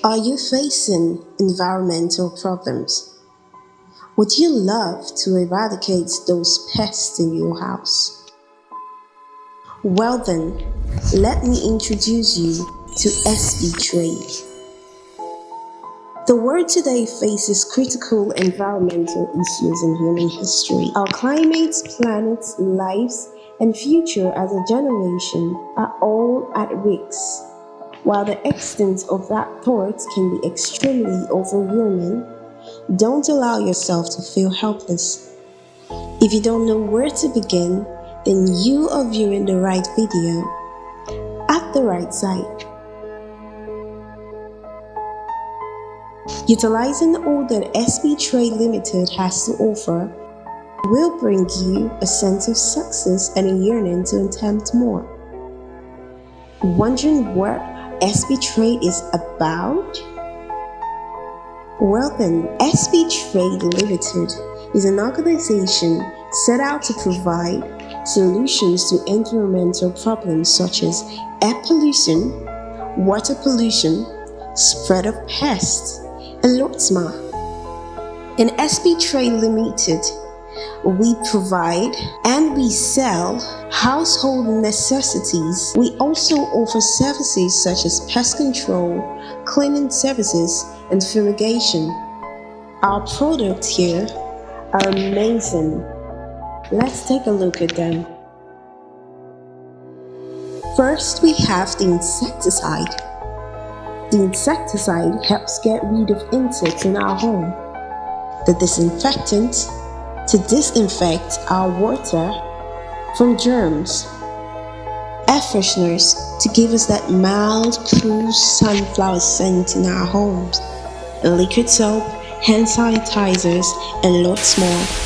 Are you facing environmental problems? Would you love to eradicate those pests in your house? Well then, let me introduce you to SB Trade. The world today faces critical environmental issues in human history. Our climate, planet, lives, and future as a generation are all at risk. While the extent of that threat can be extremely overwhelming, don't allow yourself to feel helpless. If you don't know where to begin, then you are viewing the right video at the right site. Utilizing all that SB Trade Limited has to offer will bring you a sense of success and a yearning to attempt more. Wondering what SB Trade is about? Well then, SB Trade Limited is an organization set out to provide solutions to environmental problems such as air pollution, water pollution, spread of pests, and lots more. In SB Trade Limited, we provide and we sell household necessities. We also offer services such as pest control, cleaning services, and fumigation. Our products here are amazing. Let's take a look at them. First, we have the insecticide. The insecticide helps get rid of insects in our home. The disinfectant to disinfect our water from germs. Air fresheners to give us that mild, cool sunflower scent in our homes. Liquid soap, hand sanitizers, and lots more.